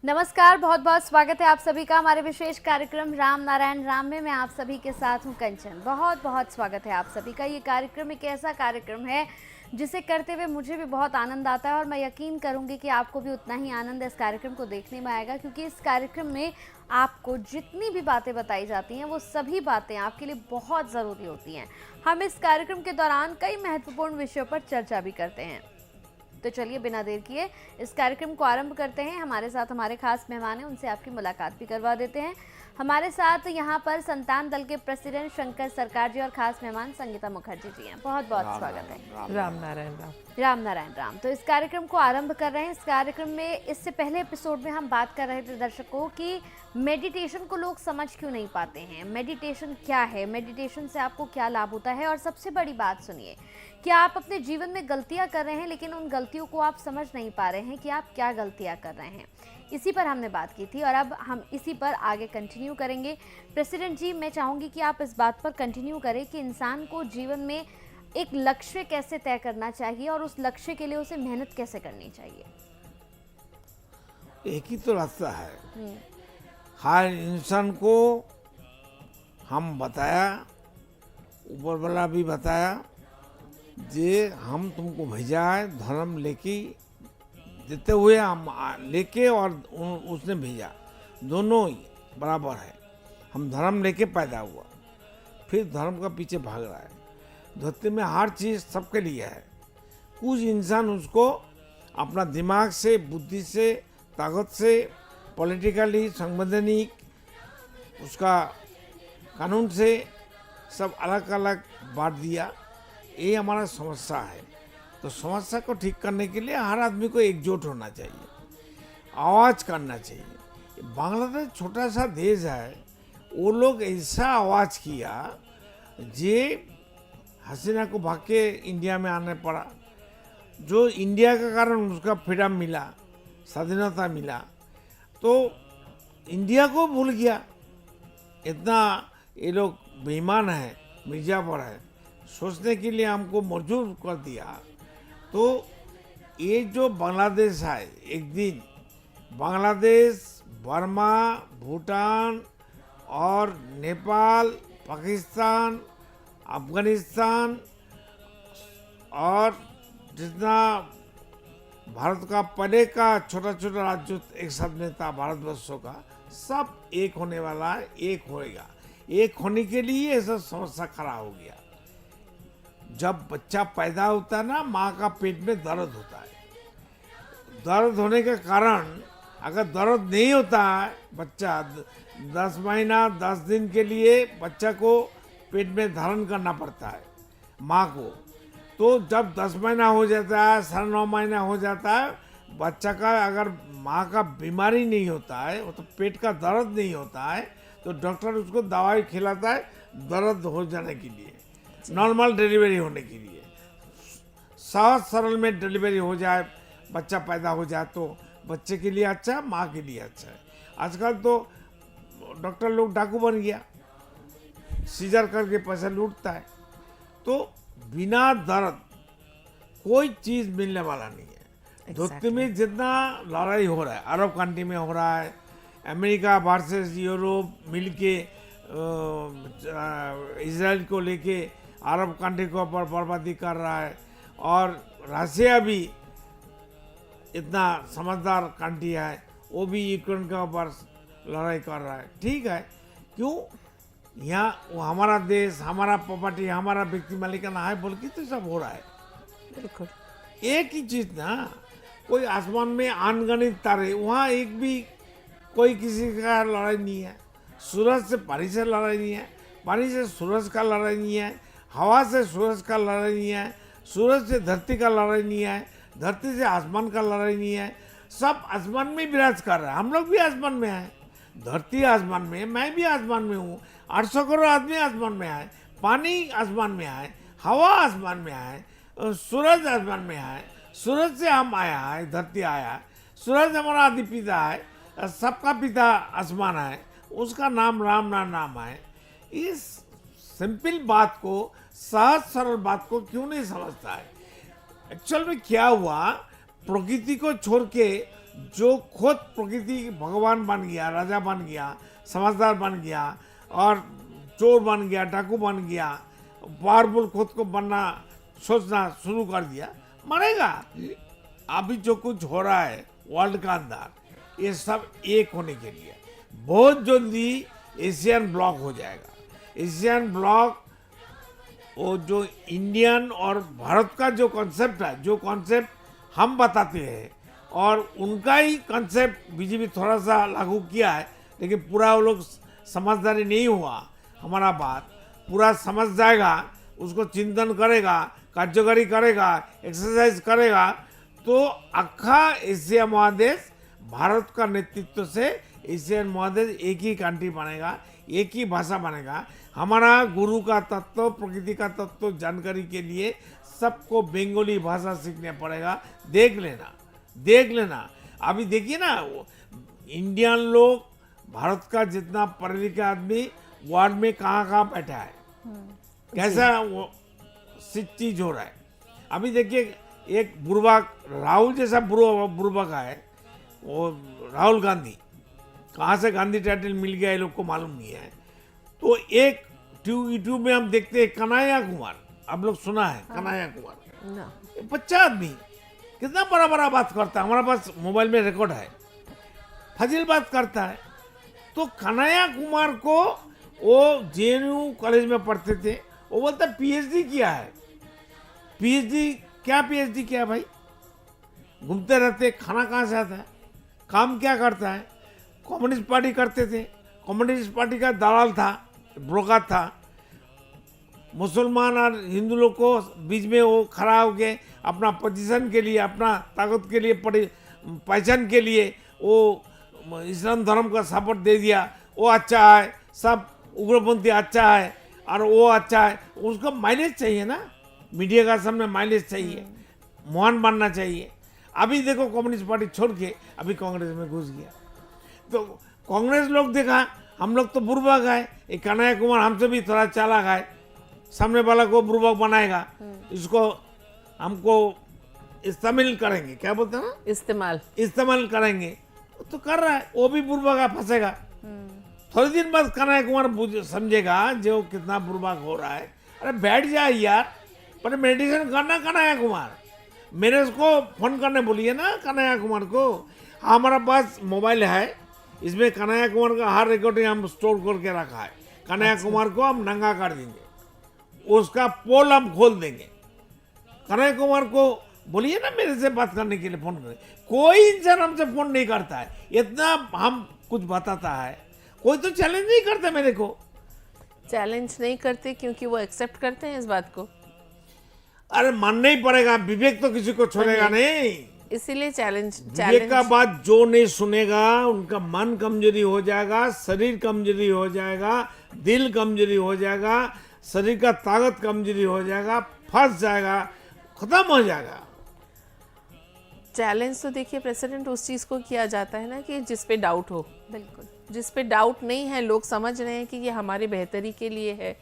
नमस्कार, बहुत बहुत स्वागत है आप सभी का हमारे विशेष कार्यक्रम राम नारायण राम में। मैं आप सभी के साथ हूं कंचन। बहुत बहुत स्वागत है आप सभी का। ये कार्यक्रम एक ऐसा कार्यक्रम है जिसे करते हुए मुझे भी बहुत आनंद आता है और मैं यकीन करूंगी कि आपको भी उतना ही आनंद इस कार्यक्रम को देखने में आएगा, क्योंकि इस कार्यक्रम में आपको जितनी भी बातें बताई जाती हैं वो सभी बातें आपके लिए बहुत ज़रूरी होती हैं। हम इस कार्यक्रम के दौरान कई महत्वपूर्ण विषयों पर चर्चा भी करते हैं। तो चलिए बिना देर किए इस कार्यक्रम को आरंभ करते हैं। हमारे साथ हमारे खास मेहमान हैं, उनसे आपकी मुलाकात भी करवा देते हैं। हमारे साथ यहाँ पर संतान दल के प्रेसिडेंट शंकर सरकार जी और खास मेहमान संगीता मुखर्जी जी हैं। बहुत बहुत स्वागत है। राम नारायण राम। राम नारायण राम। तो इस कार्यक्रम को आरंभ कर रहे हैं। इस कार्यक्रम में इससे पहले एपिसोड में हम बात कर रहे थे दर्शकों कि मेडिटेशन को लोग समझ क्यों नहीं पाते हैं, मेडिटेशन क्या है, मेडिटेशन से आपको क्या लाभ होता है, और सबसे बड़ी बात सुनिए कि आप अपने जीवन में गलतियां कर रहे हैं लेकिन उन गलतियों को आप समझ नहीं पा रहे हैं कि आप क्या गलतियां कर रहे हैं। इसी पर हमने बात की थी और अब हम इसी पर आगे कंटिन्यू करेंगे। प्रेसिडेंट जी, मैं चाहूँगी कि आप इस बात पर कंटिन्यू करें कि इंसान को जीवन में एक लक्ष्य कैसे तय करना चाहिए और उस लक्ष्य के लिए उसे मेहनत कैसे करनी चाहिए। एक ही तो रास्ता है। हर इंसान को हम बताया, ऊपर वाला भी बताया, जे हम तुमको भेजा है धर्म लेके, देते हुए हम लेके और उसने भेजा, दोनों ही बराबर है। हम धर्म लेके पैदा हुआ, फिर धर्म का पीछे भाग रहा है। धरती में हर चीज़ सबके लिए है। कुछ इंसान उसको अपना दिमाग से, बुद्धि से, ताकत से, पॉलिटिकली, संवैधानिक, उसका कानून से सब अलग अलग बांट दिया। ये हमारा समस्या है। तो समस्या को ठीक करने के लिए हर आदमी को एकजुट होना चाहिए, आवाज़ करना चाहिए। बांग्लादेश छोटा सा देश है, वो लोग ऐसा आवाज़ किया जे हसीना को भाग के इंडिया में आने पड़ा। जो इंडिया के कारण उसका फ्रीडम मिला, स्वाधीनता मिला, तो इंडिया को भूल गया। इतना ये लोग बेईमान है, मिर्जापुर है, सोचने के लिए हमको मजबूर कर दिया। तो ये जो बांग्लादेश है, एक दिन बांग्लादेश, बर्मा, भूटान और नेपाल, पाकिस्तान, अफगानिस्तान और जितना भारत का पहले का छोटा छोटा राज्य एक साथ में था भारतवर्षों का, सब एक होने वाला है, एक होएगा। एक होने के लिए ऐसा समस्या खड़ा हो गया। जब बच्चा पैदा होता है ना, माँ का पेट में दर्द होता है। दर्द होने के कारण अगर दर्द नहीं होता है, बच्चा 10 महीना 10 दिन के लिए बच्चा को पेट में धारण करना पड़ता है माँ को। तो जब 10 महीना हो जाता है, 9.5 महीना हो जाता है, बच्चा का अगर माँ का बीमारी नहीं होता है, वो तो पेट का दर्द नहीं होता है, तो डॉक्टर उसको दवाई खिलाता है दर्द हो जाने के लिए, नॉर्मल डिलीवरी होने के लिए। सहज सरल में डिलीवरी हो जाए, बच्चा पैदा हो जाए तो बच्चे के लिए अच्छा, माँ के लिए अच्छा है। आजकल तो डॉक्टर लोग डाकू बन गया, सीजर करके पैसा लूटता है। तो बिना दर्द कोई चीज़ मिलने वाला नहीं है। धरती में जितना लड़ाई हो रहा है, अरब कंट्री में हो रहा है, अमेरिका वर्सेस यूरोप मिलके इजराइल को लेके अरब कंट्री को ऊपर बर्बादी कर रहा है, और रशिया भी इतना समझदार कंट्री है, वो भी यूक्रेन के ऊपर लड़ाई कर रहा है। ठीक है, क्यों? यहाँ वो हमारा देश, हमारा प्रॉपर्टी, हमारा व्यक्ति मालिकाना है बोल के तो सब हो रहा है। बिल्कुल एक ही चीज ना, कोई आसमान में अनगिनत तारे, वहाँ एक भी कोई किसी का लड़ाई नहीं है। सूरज से पानी से लड़ाई नहीं है, पानी से सूरज का लड़ाई नहीं है, हवा से सूरज का लड़ाई नहीं है, सूरज से धरती का लड़ाई नहीं है, धरती से आसमान का लड़ाई नहीं है। सब आसमान में विराज कर रहा है। हम लोग भी आसमान में हैं, धरती आसमान में है, मैं भी आसमान में हूँ, 800 करोड़ आदमी आसमान में आए, पानी आसमान में आए, हवा आसमान में आए, सूरज आसमान में आए, सूरज से हम आया है, धरती आया है, सूरज हमारा आदि पिता है, सबका पिता आसमान है, उसका नाम राम नाम है। इस सिंपल बात को, सहज सरल बात को क्यों नहीं समझता है? एक्चुअल में क्या हुआ, प्रकृति को छोड़ के जो खुद प्रकृति की भगवान बन गया, राजा बन गया, समझदार बन गया और चोर बन गया, डाकू बन गया, पावरफुल खुद को बनना सोचना शुरू कर दिया, मरेगा। अभी जो कुछ हो रहा है वर्ल्ड का अंदर, ये सब एक होने के लिए बहुत जल्दी एशियन ब्लॉक हो जाएगा। एशियन ब्लॉक वो जो इंडियन और भारत का जो कॉन्सेप्ट है, जो कॉन्सेप्ट हम बताते हैं और उनका ही कॉन्सेप्ट बीजेपी थोड़ा सा लागू किया है, लेकिन पूरा वो लोग समझदारी नहीं हुआ। हमारा बात पूरा समझ जाएगा, उसको चिंतन करेगा, कार्यकारी करेगा, एक्सरसाइज करेगा, तो आखा एशिया महादेश भारत का नेतृत्व से एशियन महादेश एक ही कंट्री बनेगा, एक ही भाषा बनेगा। हमारा गुरु का तत्व, प्रकृति का तत्व जानकारी के लिए सबको बंगाली भाषा सीखने पड़ेगा। देख लेना। अभी देखिए ना, इंडियन लोग, भारत का जितना पढ़े लिखे आदमी वर्ल्ड में कहाँ बैठा है, कैसा वो चीज हो रहा है। अभी देखिए एक बुर्बक, राहुल जैसा बुर्बक है, वो राहुल गांधी, कहाँ से गांधी टाइटल मिल गया ये लोग को मालूम नहीं है। तो एक यूट्यूब में हम देखते हैं कन्हैया कुमार, आप लोग सुना है कन्हैया कुमार, बच्चा आदमी कितना बड़ा बात करता है, हमारे पास मोबाइल में रिकॉर्ड है, फजील बात करता है। तो कन्हैया कुमार को वो जेएनयू कॉलेज में पढ़ते थे, वो बोलता पीएचडी किया है। पीएचडी किया भाई, घूमते रहते, खाना कहाँ से आता है, काम क्या करता है, कम्युनिस्ट पार्टी करते थे, कम्युनिस्ट पार्टी का दलाल था, ब्रोकर था, मुसलमान और हिंदू लोग को बीच में वो खड़ा होके अपना पोजीशन के लिए, अपना ताकत के लिए, पहचान के लिए वो इस्लाम धर्म का सपोर्ट दे दिया। वो अच्छा है, सब उग्रपंथी अच्छा है और वो अच्छा है, उसको माइलेज चाहिए ना, मीडिया का सामने माइलेज चाहिए, महान बनना चाहिए। अभी देखो कम्युनिस्ट पार्टी छोड़ के अभी कांग्रेस में घुस गया। तो कांग्रेस लोग देखा हम लोग तो बुर्बक है, ये कन्हैया कुमार हमसे भी थोड़ा चालाक है, सामने वाला को बुर्बक बनाएगा, इसको हमको इस्तेमाल करेंगे, क्या बोलते हैं ना, इस्तेमाल करेंगे। तो कर रहा है, वो भी बुर्बक है, फंसेगा। थोड़ी दिन बाद कन्हैया कुमार समझेगा जो कितना बुर्बक हो रहा है। अरे बैठ जाए यार, पर मेडिटेशन करना कन्हैया कुमार, मेरे को फोन करने बोलिए ना कन्हैया कुमार को। हमारा पास मोबाइल है, इसमें कन्हैया कुमार का हर रिकॉर्डिंग हम स्टोर करके रखा है। कन्हैया कुमार को हम नंगा कर देंगे, उसका पोल हम खोल देंगे। कन्हैया कुमार को बोलिए ना मेरे से बात करने के लिए फोन करें। कोई इंसान हमसे फोन नहीं करता है, इतना हम कुछ बताता है, कोई तो चैलेंज नहीं करता मेरे को। चैलेंज नहीं करते क्योंकि वो एक्सेप्ट करते हैं इस बात को। अरे मानना ही पड़ेगा, विवेक तो किसी को छोड़ेगा नहीं, इसीलिए चैलेंज का बात जो नहीं सुनेगा उनका मन कमजोरी हो जाएगा, शरीर कमजोरी हो जाएगा, दिल कमजोरी हो जाएगा, शरीर का ताकत कमजोरी हो जाएगा, फंस जाएगा, खत्म हो जाएगा। चैलेंज तो देखिए प्रेसिडेंट उस चीज को किया जाता है ना कि जिस पे डाउट हो। बिल्कुल, जिस पे डाउट नहीं है, लोग समझ रहे हैं कि ये हमारी बेहतरी के लिए है,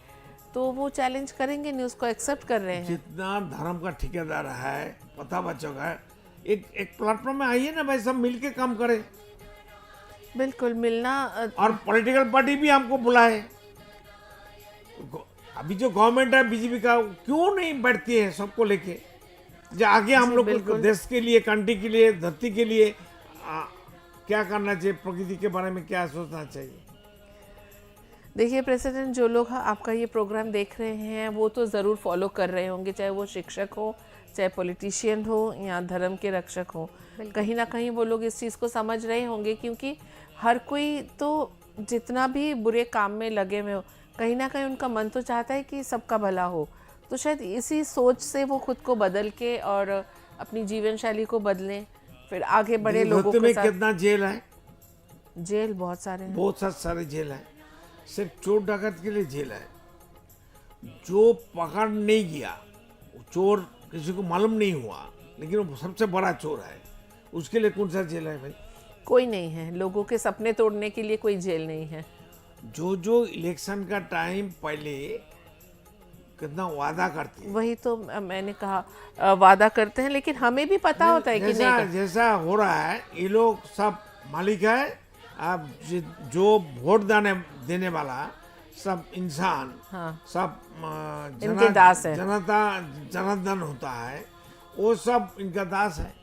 तो वो चैलेंज करेंगे नहीं, उसको एक्सेप्ट कर रहे हैं। जितना धर्म का ठेकेदार है, पता बच्चों का, एक प्लेटफॉर्म में आइए ना भाई, सब मिलके काम करें। बिल्कुल मिलना। और पॉलिटिकल पार्टी भी हमको बुलाए। अभी जो गवर्नमेंट है बीजेपी का, क्यों नहीं बैठती है सबको लेके, जो आगे हम लोग को देश के लिए, कंट्री के लिए, धरती के लिए क्या करना चाहिए, प्रकृति के बारे में क्या सोचना चाहिए। देखिए प्रेसिडेंट, जो लोग आपका ये प्रोग्राम देख रहे हैं वो तो ज़रूर फॉलो कर रहे होंगे, चाहे वो शिक्षक हो, चाहे पॉलिटिशियन हो या धर्म के रक्षक हो। कहीं ना कहीं वो लोग इस चीज़ को समझ रहे होंगे, क्योंकि हर कोई तो जितना भी बुरे काम में लगे हुए हो, कहीं ना कहीं उनका मन तो चाहता है कि सबका भला हो। तो शायद इसी सोच से वो खुद को बदल के और अपनी जीवन शैली को बदलें, फिर आगे बढ़े लोगों के साथ। कितना जेल है, जेल बहुत सारे हैं, बहुत सारे जेल है। सिर्फ चोर डाकत के लिए जेल है। जो पकड़ नहीं गया, चोर किसी को मालूम नहीं हुआ, लेकिन वो सबसे बड़ा चोर है, उसके लिए कौन सा जेल है भाई? कोई नहीं है। लोगों के सपने तोड़ने के लिए कोई जेल नहीं है। जो इलेक्शन का टाइम पहले कितना वादा करती है। वही तो मैंने कहा, वादा करते हैं लेकिन हमें भी पता होता है कि जैसा नहीं जैसा हो रहा है, ये लोग सब मालिक है। अब जो वोट देने वाला सब इंसान, हाँ। सब इनके दास है। जनता जनार्दन होता है, वो सब इनका दास है।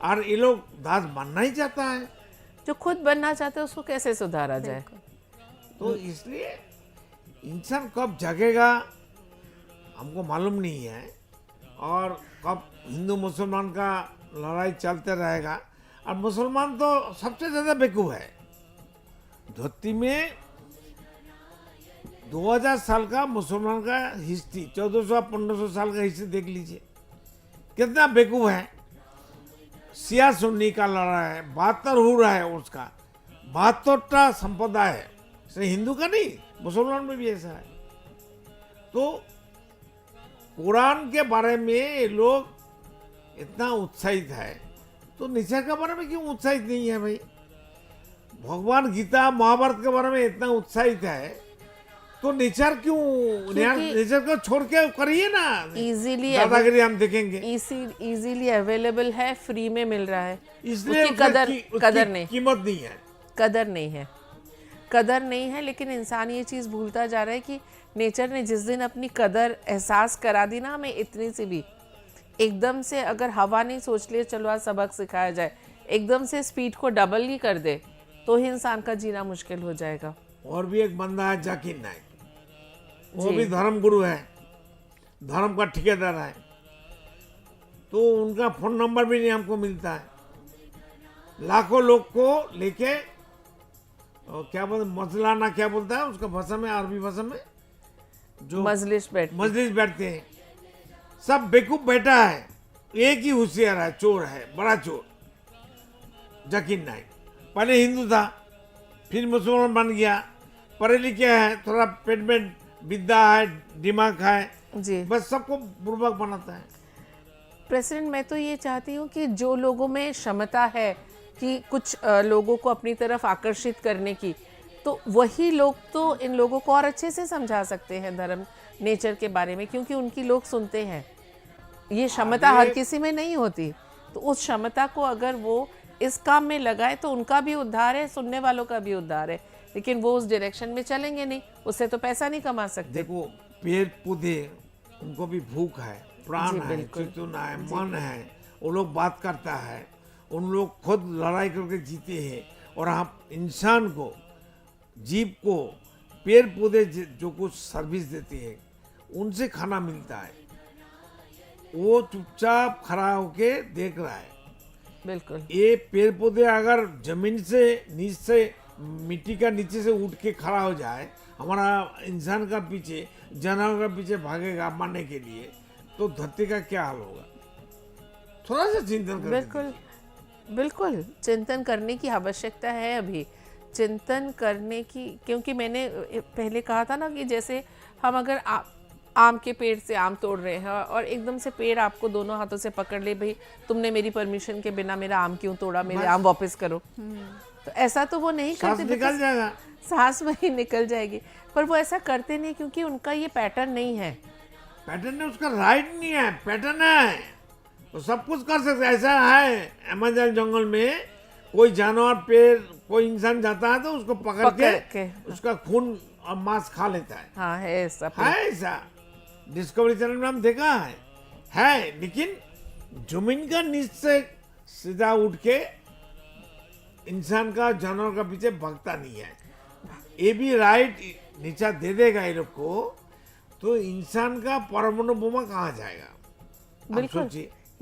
और ये लोग दास बनना ही चाहता है, जो खुद बनना चाहते हैं उसको कैसे सुधारा जाए। तो इसलिए इंसान कब जगेगा हमको मालूम नहीं है, और कब हिंदू मुसलमान का लड़ाई चलते रहेगा। और मुसलमान तो सबसे ज़्यादा बेवकूफ़ है। धरती में 2000 साल का मुसलमान का हिस्ट्री, 1400-1500 साल का हिस्ट्री देख लीजिए, कितना बेवकूफ़ है। सिया सुन्नी का लड़ा है, 72 हो रहा है उसका, 72टा संप्रदाय है, सिर्फ हिंदू का नहीं, मुसलमान में भी ऐसा है। तो कुरान के बारे में ये लोग इतना उत्साहित है, तो नेचर के बारे में क्यों उत्साहित नहीं है भाई? भगवान गीता महाभारत के बारे में इतना उत्साहित है, तो नेचर क्यों, नेचर को छोड़ के करिए ना। इजीली दादागिरी हम देखेंगे। इजीली अवेलेबल है, फ्री में मिल रहा है, इसलिए उसकी कदर नहीं, कीमत नहीं है, कदर नहीं है। लेकिन इंसान ये चीज़ भूलता जा रहा है कि नेचर ने जिस दिन अपनी कदर एहसास करा दी ना हमें, इतनी सी भी, एकदम से अगर हवा नहीं सोच लिए चलो आज सबक सिखाया जाए, एकदम से स्पीड को डबल ही कर दे तो ही इंसान का जीना मुश्किल हो जाएगा। और भी एक बंदा है जाकिर नाइक, वो भी धर्म गुरु है, धर्म का ठेकेदार है, तो उनका फोन नंबर भी नहीं हमको मिलता है। लाखों लोग को लेके क्या बोलते, मसलाना क्या बोलता है उसका भाषा में, अरबी भाषा में, जो मजलिस बैठते हैं, सब बेवकूफ बैठा है, एक ही होशियार है, चोर है, बड़ा चोर, जाकिर नाइक। पहले हिंदू था, फिर मुसलमान बन गया, पढ़े लिखे है, थोड़ा पेट में विद्या है, दिमाग है जी, बस सबको बुर्बक बनाता है। प्रेसिडेंट, मैं तो ये चाहती हूँ कि जो लोगों में क्षमता है कि कुछ लोगों को अपनी तरफ आकर्षित करने की, तो वही लोग तो इन लोगों को और अच्छे से समझा सकते हैं धर्म नेचर के बारे में, क्योंकि उनकी लोग सुनते हैं। ये क्षमता हर किसी में नहीं होती, तो उस क्षमता को अगर वो इस काम में लगाए तो उनका भी उद्धार है, सुनने वालों का भी उद्धार है। लेकिन वो उस डायरेक्शन में चलेंगे नहीं, उससे तो पैसा नहीं कमा सकते। देखो पेड़ पौधे, उनको भी भूख है, प्राण है, बिल्कुल। चेतना है, मन है, वो लोग बात करता है, उन लोग खुद लड़ाई करके जीते हैं। और हम इंसान को, जीव को, पेड़ पौधे जो कुछ सर्विस देते हैं उनसे खाना मिलता है, वो चुपचाप खड़ा होके देख रहा है। बिल्कुल, ये पेड़ पौधे अगर जमीन से नीचे से, मिट्टी का नीचे से उठ के खड़ा हो जाए, हमारा इंसान का पीछे, जानवर का पीछे भागेगा मारने के लिए, तो धरती का क्या हाल होगा? थोड़ा सा चिंतन कर। बिल्कुल चिंतन करने की आवश्यकता है, अभी चिंतन करने की, क्योंकि मैंने पहले कहा था ना कि जैसे हम अगर आम के पेड़ से आम तोड़ रहे हैं और एकदम से पेड़ आपको दोनों हाथों से पकड़ ले, भाई तुमने मेरी परमिशन के बिना मेरा आम क्यों तोड़ा, मेरे आम वापस करो, तो ऐसा तो वो नहीं करते। निकल जाएगा, सांस वही निकल जाएगी, पर वो ऐसा करते नहीं क्योंकि उनका ये पैटर्न नहीं है। पैटर्न है, उसका राइट नहीं है, पैटर्न है, तो सब कुछ कर सकते। ऐसा है अमेज़न जंगल में कोई जानवर, पेड़, कोई इंसान जाता है तो उसको पकड़ के उसका खून और मांस खा लेता है। हाँ, है ऐसा, है ऐसा, डिस्कवरी चैनल में हम देखा है। लेकिन जमीन का नीचे से सीधा उठ के इंसान का, जानवर का पीछे भागता नहीं है। ये भी राइट नीचा दे देगा ये लोग को, तो इंसान का परमाणु बोमा कहाँ जाएगा? बिल्कुल,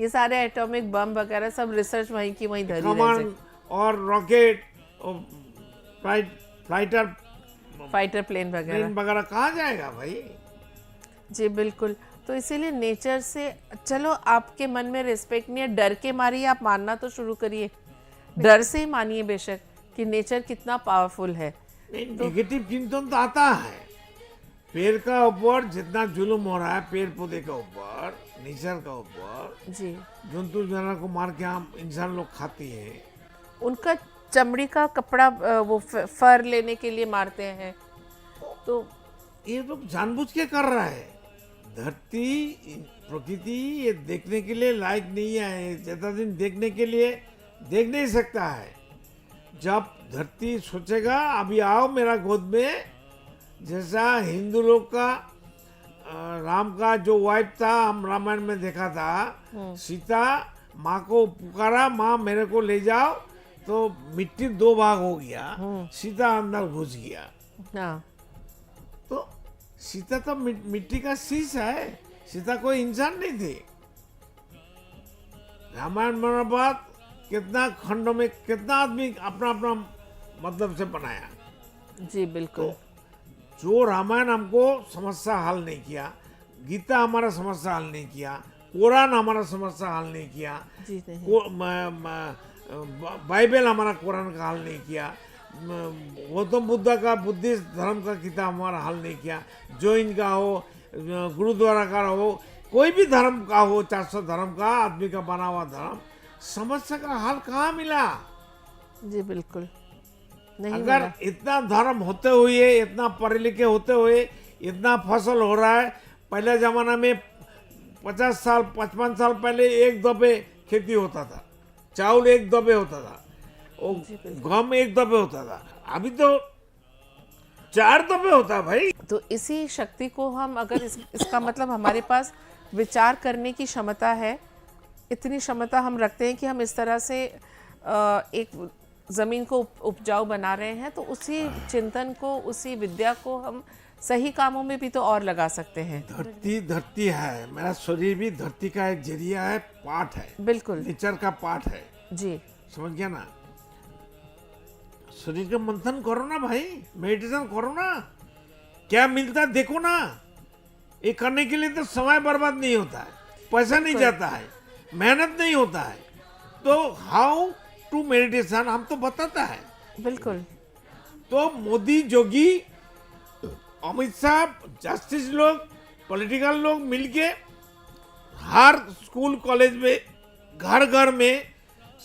ये सारे एटॉमिक बम वगैरह सब रिसर्च वहीं की वहीं धरी कमान और रॉकेट और फाइटर प्लेन वगैरह कहाँ जाएगा भाई? जी बिल्कुल। तो इसीलिए नेचर से, चलो आपके मन में रिस्पेक्ट नहीं है, डर के मारिए, आप मानना तो शुरू करिए, डर से ही मानिए बेशक कि नेचर कितना पावरफुल है। नेगेटिव चिंतन तो आता है, पेड़ का ऊपर जितना जुल्म हो रहा है, पेड़ पौधे का ऊपर, नेचर का ऊपर, जी, जंतु जानवर को मार के हम इंसान लोग खाते हैं, उनका चमड़ी का कपड़ा वो फर लेने के लिए मारते हैं, तो ये लोग जानबूझ के कर रहा है। धरती प्रकृति ये देखने के लिए लायक नहीं है, ज़्यादा दिन देखने के लिए देख नहीं सकता है। जब धरती सोचेगा अभी आओ मेरा गोद में, जैसा हिंदू लोग का राम का जो वाइफ था, हम रामायण में देखा था, सीता माँ को पुकारा, माँ मेरे को ले जाओ, तो मिट्टी दो भाग हो गया, सीता अंदर घुस गया। हाँ, तो सीता तो मिट्टी का शीश है, सीता कोई इंसान नहीं थी। रामायण महाभारत कितना खंडों में कितना आदमी अपना अपना मतलब से बनाया। जी बिल्कुल। जो रामायण हमको समस्या हल नहीं किया, गीता हमारा समस्या हल नहीं किया, कुरान हमारा समस्या हल नहीं किया, जी नहीं। बाइबल हमारा कुरान का हल नहीं किया, गौतम बुद्ध का बुद्धिस्ट धर्म का किताब हमारा हल नहीं किया, जैन का हो, गुरुद्वारा का हो, कोई भी धर्म का हो, 400 धर्म का आदमी का बना हुआ धर्म, समस्या का हल कहाँ मिला? जी बिल्कुल नहीं। अगर इतना धर्म होते हुए, इतना पढ़े लिखे होते हुए, इतना फसल हो रहा है, पहले जमाना में 50 साल 55 साल पहले एक दफे खेती होता था, चावल एक दफे होता था, गम एक दफे होता था, अभी तो 4 दफे होता है भाई। तो इसी शक्ति को हम अगर इसका मतलब हमारे पास विचार करने की क्षमता है, इतनी क्षमता हम रखते हैं कि हम इस तरह से एक ज़मीन को उपजाऊ बना रहे हैं, तो उसी चिंतन को, उसी विद्या को हम सही कामों में भी तो और लगा सकते हैं। धरती है, मेरा शरीर भी धरती का एक जरिया है, पार्ट है, बिल्कुल नेचर का पार्ट है। जी, समझ गया ना? शरीर का मंथन करो ना भाई, मेडिटेशन करो ना, क्या मिलता है देखो ना। ये करने के लिए तो समय बर्बाद नहीं होता है, पैसा नहीं जाता है, मेहनत नहीं होता है, तो हाउ टू मेडिटेशन हम तो बताता है। बिल्कुल। तो मोदी, जोगी, अमित शाह, जस्टिस लोग, पॉलिटिकल लोग मिलके हर स्कूल कॉलेज में, घर घर में,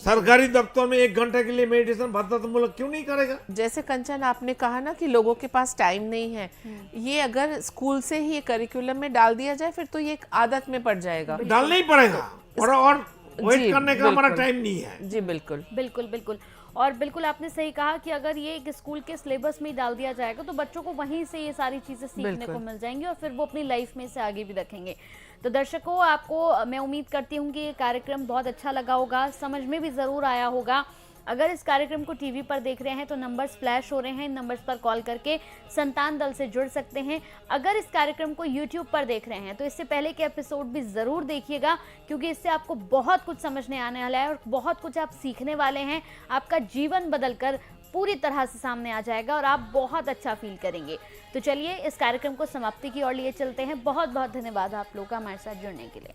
सरकारी दफ्तर में 1 घंटे के लिए मेडिटेशन बाध्यतामूलक क्यों नहीं करेगा? जैसे कंचन आपने कहा ना कि लोगों के पास टाइम नहीं है, ये अगर स्कूल से ही करिकुलम में डाल दिया जाए फिर तो ये एक आदत में पड़ जाएगा। डालना ही पड़ेगा, और वेट करने का हमारा टाइम नहीं है। जी बिल्कुल बिल्कुल बिल्कुल। और बिल्कुल आपने सही कहा कि अगर ये एक स्कूल के सिलेबस में ही डाल दिया जाएगा तो बच्चों को वहीं से ये सारी चीज़ें सीखने को मिल जाएंगी और फिर वो अपनी लाइफ में इसे आगे भी रखेंगे। तो दर्शकों, आपको मैं उम्मीद करती हूँ कि ये कार्यक्रम बहुत अच्छा लगा होगा, समझ में भी ज़रूर आया होगा। अगर इस कार्यक्रम को टीवी पर देख रहे हैं तो नंबर्स फ्लैश हो रहे हैं, इन नंबर्स पर कॉल करके संतान दल से जुड़ सकते हैं। अगर इस कार्यक्रम को यूट्यूब पर देख रहे हैं तो इससे पहले के एपिसोड भी ज़रूर देखिएगा, क्योंकि इससे आपको बहुत कुछ समझने आने वाला है और बहुत कुछ आप सीखने वाले हैं। आपका जीवन बदलकर पूरी तरह से सामने आ जाएगा और आप बहुत अच्छा फील करेंगे। तो चलिए इस कार्यक्रम को समाप्ति की ओर लिए चलते हैं। बहुत बहुत धन्यवाद आप लोगों का हमारे साथ जुड़ने के लिए।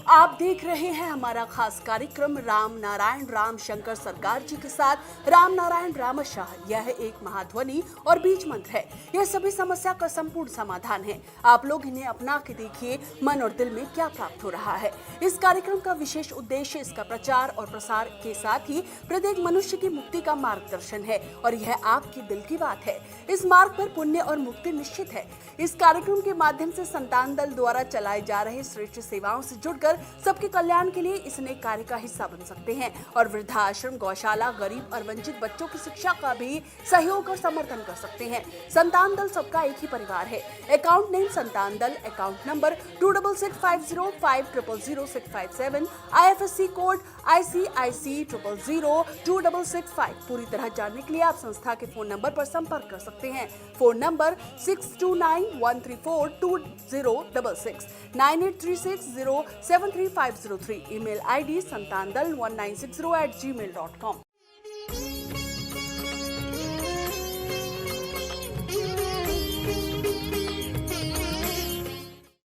आप देख रहे हैं हमारा खास कार्यक्रम राम नारायण राम शंकर सरकार जी के साथ राम नारायण रामशाह। यह एक महाध्वनि और बीज मंत्र है। यह सभी समस्या का संपूर्ण समाधान है। आप लोग इन्हें अपना के देखिए, मन और दिल में क्या प्राप्त हो रहा है। इस कार्यक्रम का विशेष उद्देश्य इसका प्रचार और प्रसार के साथ ही प्रत्येक मनुष्य की मुक्ति का मार्गदर्शन है और यह आपके दिल की बात है। इस मार्ग पर पुण्य और मुक्ति निश्चित है। इस कार्यक्रम के माध्यम से संतान दल द्वारा चलाए जा रहे श्रेष्ठ सेवाओं से जुड़कर सबके कल्याण के लिए इस नेक कार्य का हिस्सा बन सकते हैं और वृद्धाश्रम, गौशाला, गरीब और वंचित बच्चों की शिक्षा का भी सहयोग और समर्थन कर सकते हैं। संतान दल सबका एक ही परिवार है। अकाउंट नेम संतान दल, account number 266505000657, IFSC code ICIC 000265। पूरी तरह जानने के लिए आप संस्था के फोन नंबर पर संपर्क कर सकते हैं। Phone number 6291342066, 9836073503। Email ID santandal1960@gmail.com।